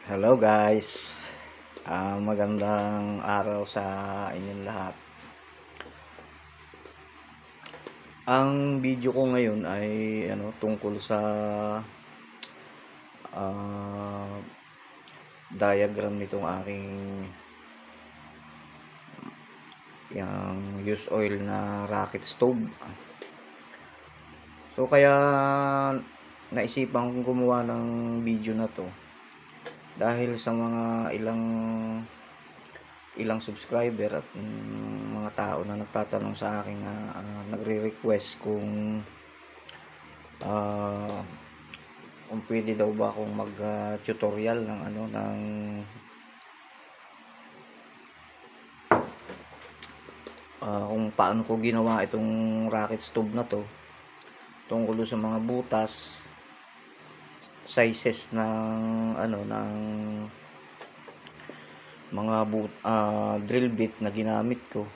Hello guys, magandang araw sa inyong lahat. Ang video ko ngayon ay tungkol sa ah, diagram nitong aking yung use oil na rocket stove. So kaya naisipan kong gumawa ng video na to dahil sa mga ilang subscriber at mga tao na nagtatanong sa akin na nagre-request uh, kung pwede daw ba akong mag-tutorial ng kung paano ko ginawa itong rocket stove na to, tungkol sa mga butas, sizes ng mga drill bit na ginamit ko,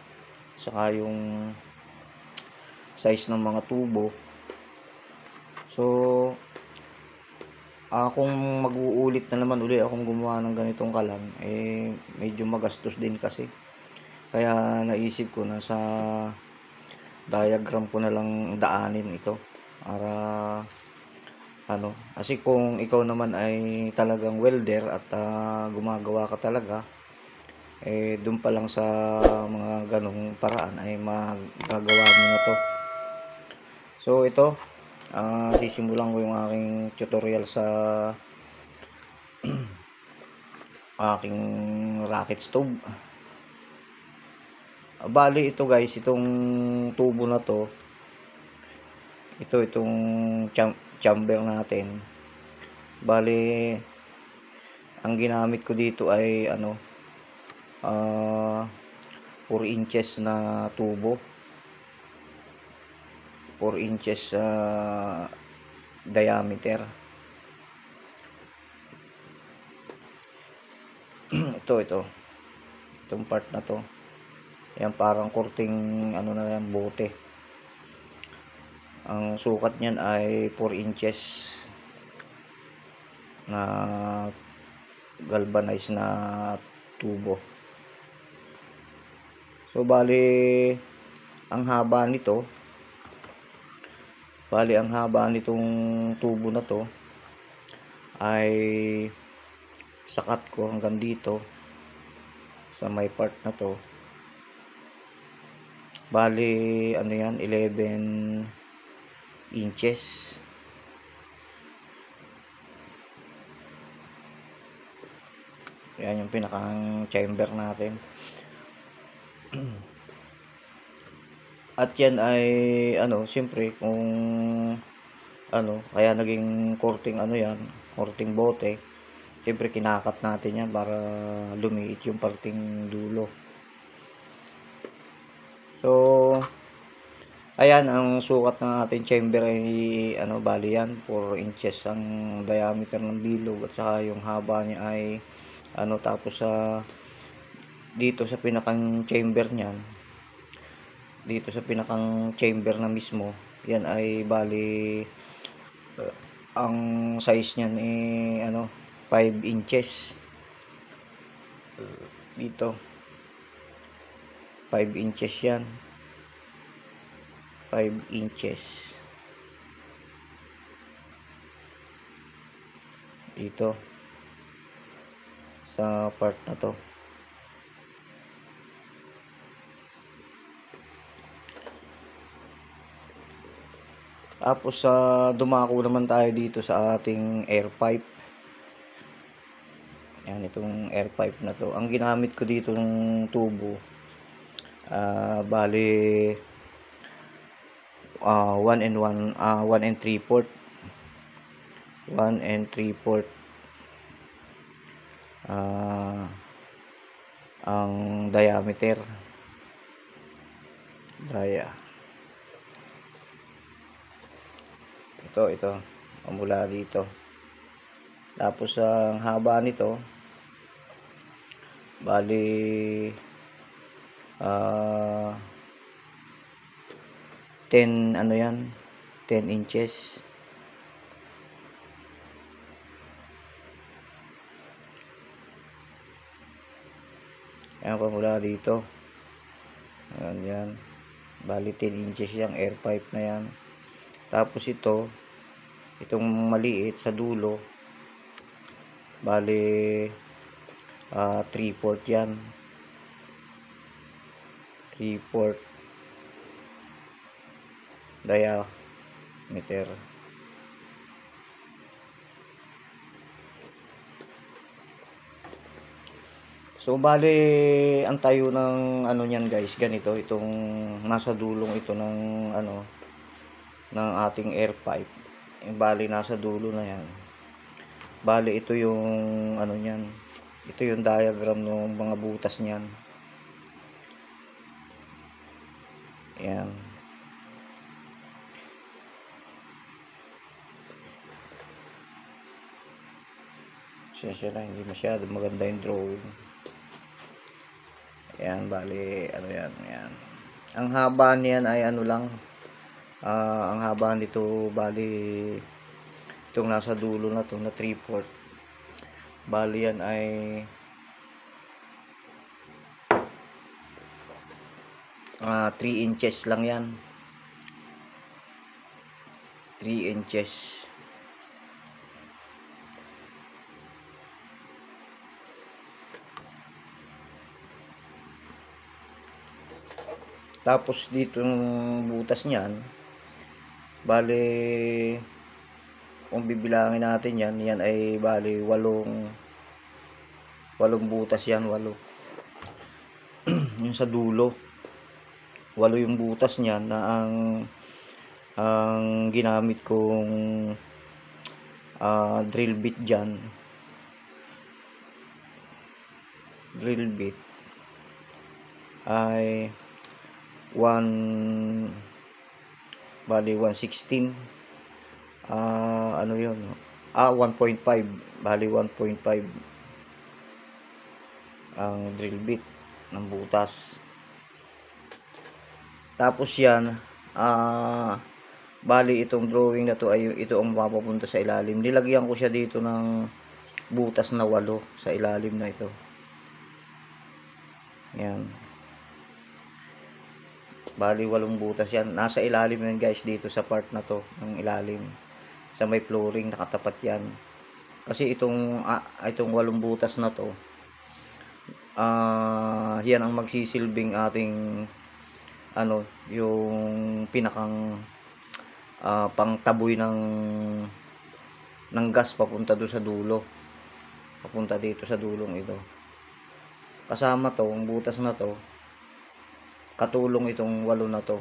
saka yung size ng mga tubo. So kung mag-uulit na naman uli akong gumawa ng ganitong kalan, medyo magastos din kasi. Kaya naisip ko na sa diagram ko na lang daanin ito para kasi kung ikaw naman ay talagang welder at gumagawa ka talaga, doon pa lang sa mga ganong paraan ay magagawa mo na to. So ito, sisimulan ko yung aking tutorial sa aking rocket stove. Bali ito guys, itong tubo na to, itong chamber natin. Bali ang ginamit ko dito ay 4 inches na tubo, 4 inches diameter. Itong part na to, yan parang kurting na yan, bote. Ang sukat niyan ay 4 inches na galvanized na tubo. So bali ang haba nitong tubo na to ay sakat ko hanggang dito sa may part na to. Bali 11 inches. Yan yung pinakang chamber natin. At yan ay siyempre kung kaya naging korting korting bote. Siyempre kinakat natin yan para lumiit yung parting dulo. So ayan, ang sukat ng ating chamber ay bali yan 4 inches ang diameter ng bilog, at saka yung haba niya ay tapos dito sa pinakang chamber niyan, dito sa pinakang chamber na mismo, yan ay bali ang size niyan ay 5 inches. Dito 5 inches yan, 5 inches dito sa part na to. Tapos dumako naman tayo dito sa ating air pipe. Yan, itong air pipe na to, ang ginamit ko dito ng tubo bali 1 and 3/4 ang diameter ito mula dito. Tapos ang haba nito bali 10 inches. Ayan pa mula dito. Ayan yan. Bali 10 inches yung air pipe na yan. Tapos itong maliit sa dulo, bali 3/4 yan. 3/4 diameter. So bali ang tayo ng ano niyan guys, ganito, itong nasa dulong ito ng ano ng ating air pipe. Bali nasa dulo na yan. Bali ito yung ano niyan. Ito yung diagram ng mga butas niyan. Ayan. Siya na, hindi masyado maganda yung drawing. Ayan, bali ano yan, ayan. Ang haba niyan ay ano lang, ang haba nito bali itong nasa dulo na to na 3/4, bali yan ay 3 inches lang yan. 3 inches. Tapos dito yung butas niyan, bali kung bibilangin natin yan ay bali 8 butas yan, 8. Yung sa dulo, 8 yung butas niyan na ang ginamit kong drill bit dyan. Drill bit ay 116, ano yun, 1.5, bali 1.5 ang drill bit ng butas. Tapos yan, bali itong drawing na to ay ito ang mapapunta sa ilalim. Nilagyan ko siya dito ng butas na 8 sa ilalim na ito. Yan. Bali 8 butas yan. Nasa ilalim yan guys, dito sa part na to, ng ilalim. Sa may flooring, nakatapat yan. Kasi itong 8 butas na to, yan ang magsisilbing ating ano, yung pinakang pangtaboy ng gas papunta doon sa dulo. Papunta dito sa dulong ito. Kasama to, ang butas na to, katulong itong 8 na to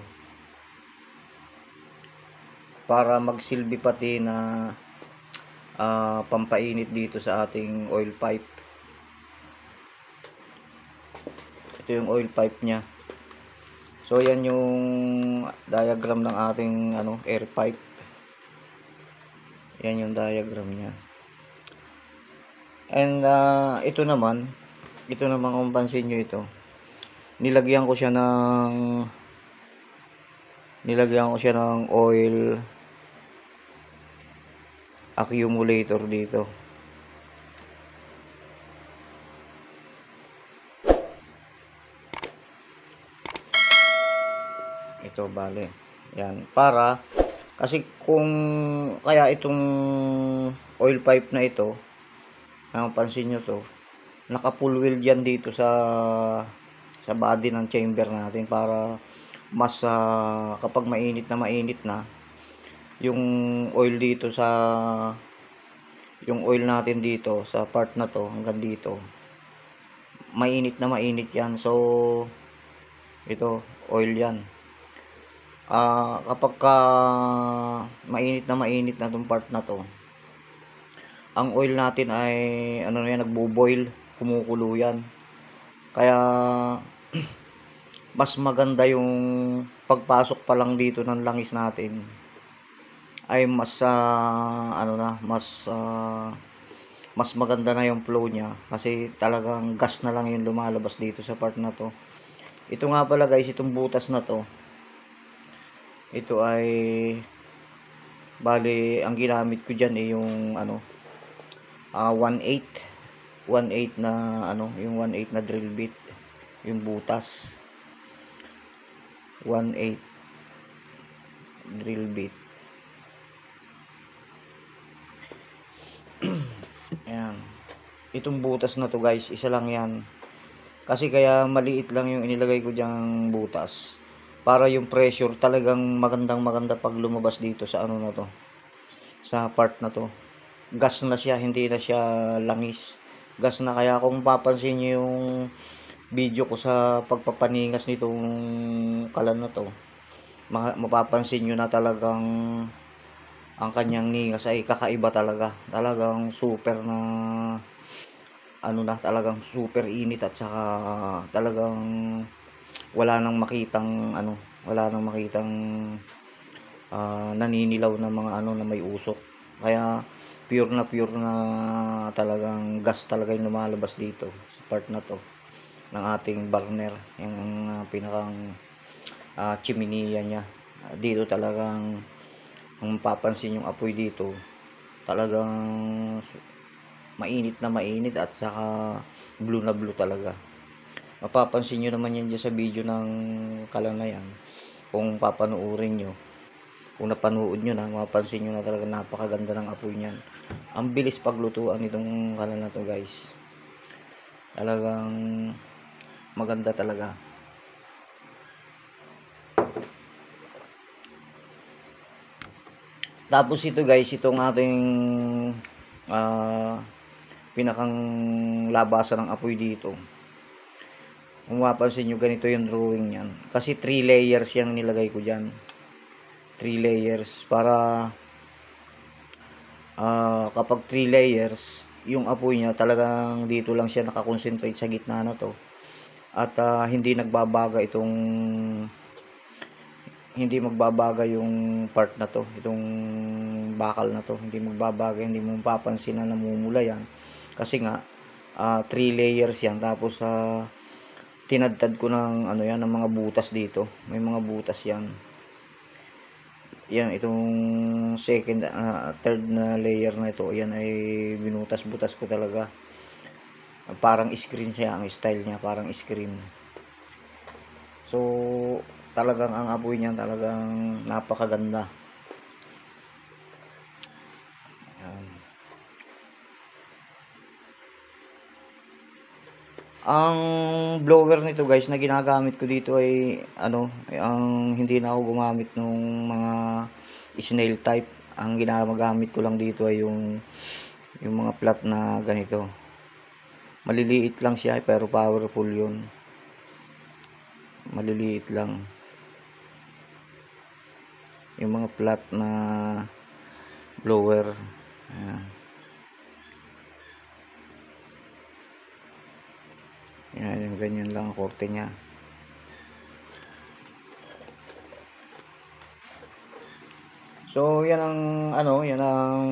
para magsilbi pati na pampainit dito sa ating oil pipe. Ito yung oil pipe nya. So yan yung diagram ng ating air pipe. Yan yung diagram nya. And ito naman kung pansin nyo, ito nilagyan ko siya ng oil accumulator dito. Ito bale. Yan, para kasi kung kaya itong oil pipe na ito, ang pansin nyo to, naka full wheel dyan dito sa body ng chamber natin para mas kapag mainit na yung oil dito yung oil natin dito sa part na to hanggang dito, mainit yan. So ito oil yan. Kapag mainit na tong part na to, ang oil natin ay nagbo-boil, kumukulo yan. Kaya mas maganda yung pagpasok pa lang dito ng langis natin ay mas mas maganda na yung flow niya, kasi talagang gas na lang yung lumalabas dito sa part na to. Ito nga pala guys, itong butas na to, ito ay bali ang ginamit ko dyan ay yung 1/8 na yung 1/8 na drill bit. yung butas 1/8 drill bit. Ayan, itong butas na to guys, isa lang yan. Kasi kaya maliit lang yung inilagay ko diyang butas, para yung pressure talagang maganda pag lumabas dito sa ano na to, sa part na to. Gas na siya, hindi na siya langis. Gas na, kaya kung papansin nyo yung video ko sa pagpapaningas nitong kalan na to, mapapansin nyo na talagang ang kanyang ningas ay kakaiba talaga. Talagang super na ano na, talagang super init, at saka talagang wala nang makitang ano, wala nang makitang naninilaw na mga ano na may usok. Kaya pure na talagang gas talaga yung lumalabas dito sa part na to ng ating burner, yung pinakang chiminea niya. Dito talagang kung papansin yung apoy dito, talagang mainit na mainit, at saka blue na blue talaga. Mapapansin nyo naman yan dyan sa video ng kalan na yan. Kung papanoorin nyo, kung napanood nyo na, mapapansin nyo na talaga napakaganda ng apoy niyan. Ang bilis paglutuan itong kalan na to guys. Talagang maganda talaga. Tapos ito guys, itong ating pinakang labasan ng apoy dito. Kung mapapansin nyo, ganito yung drawing yan. Kasi 3 layers yung nilagay ko dyan. 3 layers para kapag 3 layers, yung apoy niya talagang dito lang siya nakakonsentrate sa gitna na to. At hindi magbabaga yung part na to, itong bakal na to, hindi magbabaga, hindi mo mapapansin na namumula yan. Kasi nga 3 layers yan. Tapos tinadtad ko ng ano yan, ng mga butas dito. May mga butas yan. Yan, itong second, third na layer na ito, yan ay binutas-butas ko talaga. Parang screen siya, ang style niya parang screen. So talagang ang apoy niya talagang napakaganda. Ayan. Ang blower nito guys na ginagamit ko dito ay ano, ang hindi na ako gumamit nung mga snail type. Ang ginagamit ko lang dito ay yung mga flat na ganito. Maliliit lang siya pero powerful yun. Maliliit lang yung mga flat na blower. Ayan. Yan, yung ganyan lang ang korte niya. So yan ang ano, yan ang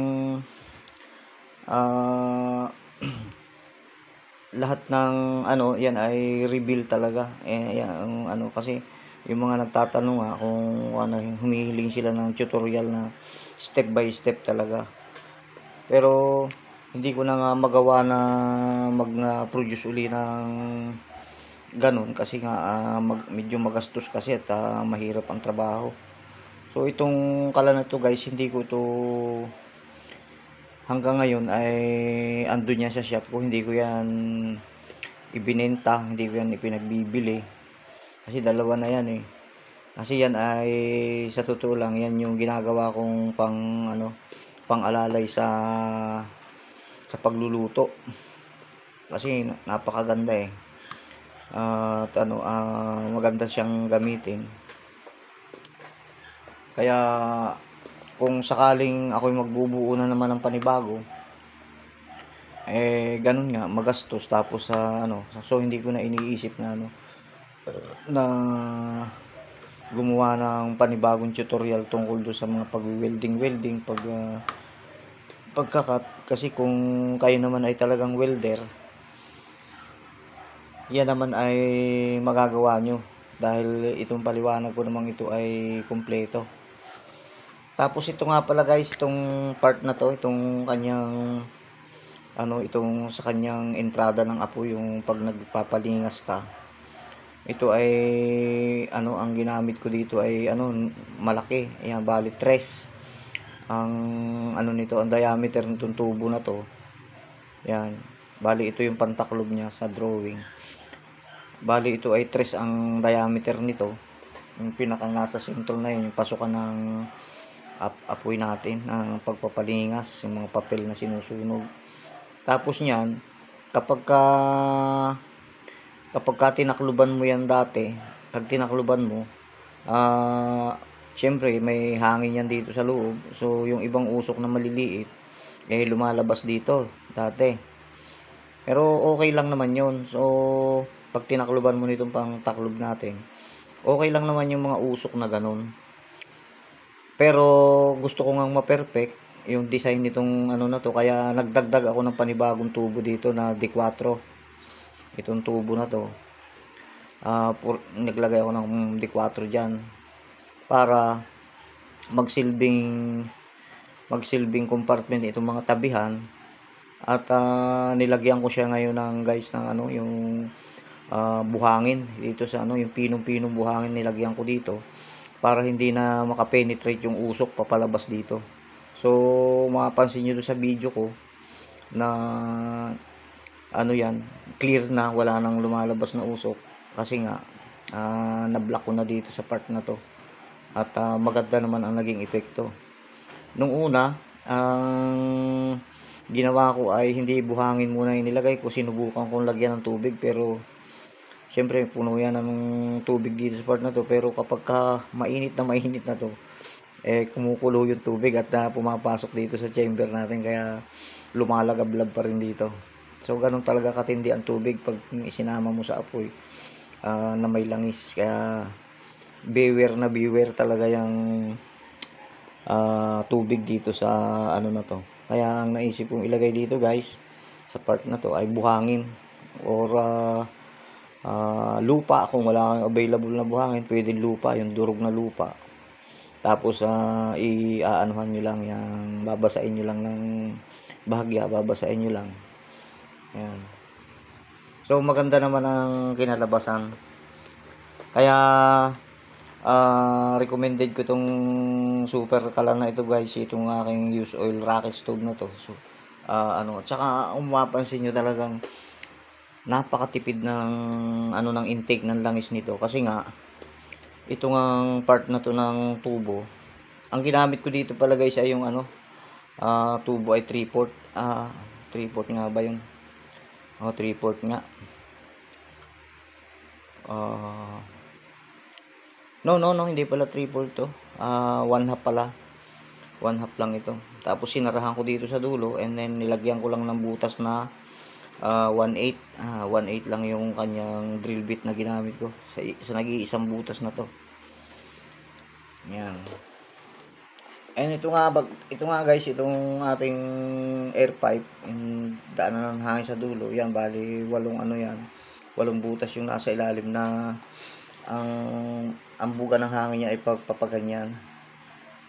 lahat ng ano, yan ay reveal talaga. Yan ano, kasi yung mga nagtatanong kung ano, humihiling sila ng tutorial na step by step talaga. Pero hindi ko na nga magawa na mag-produce uli ng ganun, kasi nga medyo magastos kasi at mahirap ang trabaho. So itong kalan na to guys, hindi ko to hanggang ngayon ay andun yan sa shop ko. Hindi ko yan ibinenta, hindi ko yan ipinagbibili, kasi dalawa na yan eh. Kasi yan ay sa totoo lang, yan yung ginagawa kong pang alalay sa pagluluto, kasi napakaganda eh. At maganda siyang gamitin. Kaya kung sakaling ako'y magbubuo na naman ng panibago, ganun nga, magastos. Tapos so hindi ko na iniisip na na gumawa ng panibagong tutorial tungkol do sa mga pag-welding, pagkakat. Kasi kung kayo naman ay talagang welder, yan naman ay magagawa nyo, dahil itong paliwanag ko naman ito ay kumpleto. Tapos ito nga pala guys, itong part na to, itong kanyang itong sa kanyang entrada ng apoy, yung pag nagpapalingas ka, ito ay ano, ang ginamit ko dito ay ano, malaki. Ayan, bali 3 ang ano nito, ang diameter nitong tubo na to. Yan, bali ito yung pantaklob niya sa drawing. Bali ito ay 3 ang diameter nito. Yung pinaka nasa sentro na yun, yung pasukan ng apoy natin, ng pagpapalingas, yung mga papel na sinusunog. Tapos niyan, kapag ka tinakluban mo yan dati, pag tinakluban mo, syempre may hangin yan dito sa loob. So yung ibang usok na maliliit, lumalabas dito dati. Pero okay lang naman yun. So pag tinakluban mo nitong pang taklob natin, okay lang naman yung mga usok na ganun. Pero gusto ko ngang ma-perfect yung design nitong ano na to, kaya nagdagdag ako ng panibagong tubo dito na D4. Itong tubo na to, naglagay ako ng D4 dyan para magsilbing compartment itong mga tabihan. At nilagyan ko siya ngayon ng guys ng ano, yung buhangin dito sa ano, yung pinong buhangin nilagyan ko dito para hindi na makapenetrate yung usok papalabas dito. So mapapansin nyo sa video ko na ano yan, clear na, wala nang lumalabas na usok kasi nga na-block ko na dito sa part na to. At maganda naman ang naging epekto. Nung una, ang ginawa ko ay hindi buhangin muna yung nilagay ko, sinubukan kong lagyan ng tubig, pero siyempre puno yan ng tubig dito sa part na to. Pero kapag mainit na to, kumukulo yung tubig at pumapasok dito sa chamber natin, kaya lumalagablab pa rin dito. So ganun talaga katindi ang tubig pag isinama mo sa apoy na may langis. Kaya beware talaga yung tubig dito sa ano na to. Kaya ang naisip kong ilagay dito guys sa part na to ay buhangin or lupa. Kung wala kang available na buhangin, pwede lupa, yung durog na lupa. Tapos i-aanuhan nyo lang yung, babasain nyo lang ng bahagya, babasain nyo lang. Ayan. So maganda naman ang kinalabasan. Kaya recommended ko itong super kalan na ito guys, itong aking use oil rocket stove na to. So ano, tsaka mapapansin nyo talagang napakatipid ng ano, ng intake ng langis nito, kasi nga itong ang part na to ng tubo, ang ginamit ko dito pala guys ay yung ano, tubo ay 3/4. 3/4 nga ba yun? 3/4 nga. No, hindi pala 3/4 to. 1/2 pala. 1/2 lang ito. Tapos sinarahan ko dito sa dulo, and then nilagyan ko lang ng butas na 1/8. 1/8 lang yung kanyang drill bit na ginamit ko sa nag-iisang butas na to. Yan. And ito nga guys, itong ating air pipe, daanan ng hangin sa dulo. Yan, bali 8 ano yan. 8 butas yung nasa ilalim na ang buga ng hangin niya ay pagpapaganyan,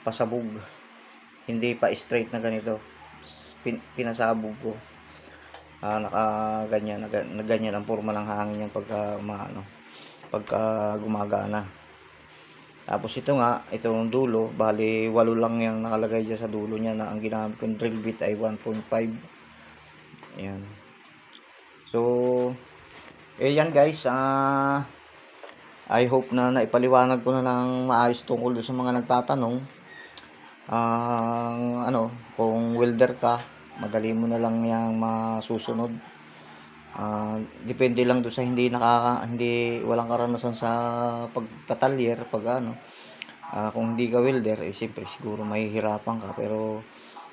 pasabog, hindi pa straight na ganito. Pinasabog ko. Nakaganyan, ganyan ang forma ng hangin yan pagka gumagana. Tapos ito nga, itong dulo, bali 8 lang yung nakalagay dyan sa dulo niya, na ang ginamit kong drill bit ay 1.5. Ayan. So yan guys, I hope na naipaliwanag ko na ng maayos tungkol sa mga nagtatanong. Ano, kung welder ka, madali mo na lang yang masusunod. Depende lang do sa walang karanasan sa pagtatalyer, kung hindi ka welder, siyempre siguro mahihirapan ka, pero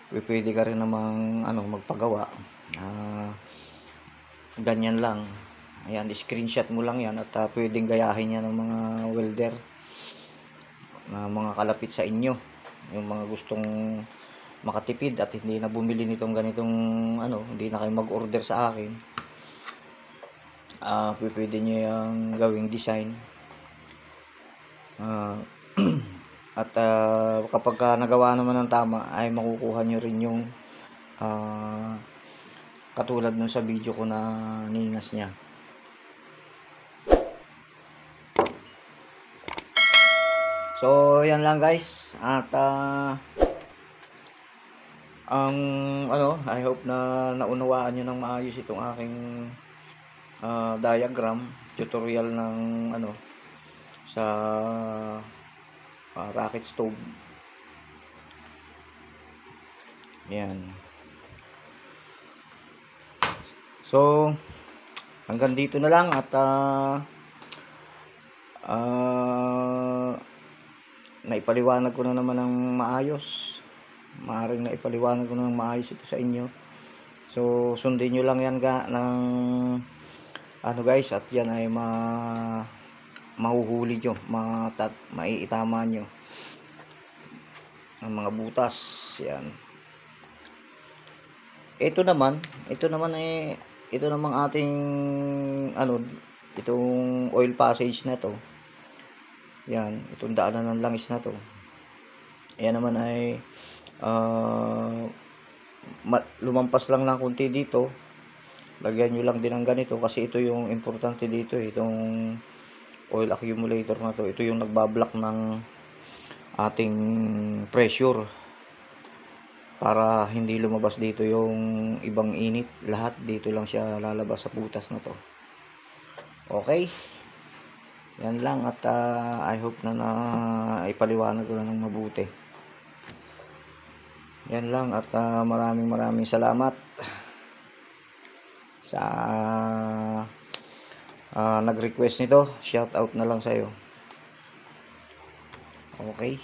pwede ka rin namang magpagawa. Ganyan lang. Ayan, screenshot mo lang yan, at pwedeng gayahin yan ng mga welder na mga kalapit sa inyo, yung mga gustong makatipid at hindi na bumili nitong ganitong hindi na kayo mag-order sa akin. Pwede nyo yung gawing design. At kapag nagawa naman ng tama, ay makukuha nyo rin yung katulad nun sa video ko na ningas niya. So, yan lang guys. At I hope na naunawaan nyo ng maayos itong aking diagram, tutorial ng sa rocket stove. Yan. So, hanggang dito na lang at naipaliwanag ko na naman ng maayos. Maaaring naipaliwanag ko na ng maayos ito sa inyo. So, sundin nyo lang yan ng guys, at yan ay mahuhuli nyo, maiitama nyo ang mga butas. Yan. Ito naman ating itong oil passage na to. Yan, itong daanan ng langis na to. Ayan naman ay lumampas lang ng konti dito. Lagyan nyo lang din ng ganito kasi ito yung importante dito, itong oil accumulator na to. Ito yung nagbablock ng ating pressure para hindi lumabas dito yung ibang init. Lahat dito lang siya lalabas sa butas na to. Okay, yan lang at I hope na ipaliwanag ko na ng mabuti. Yan lang at maraming salamat sa nag-request nito. Shout out na lang sa'yo. Okay.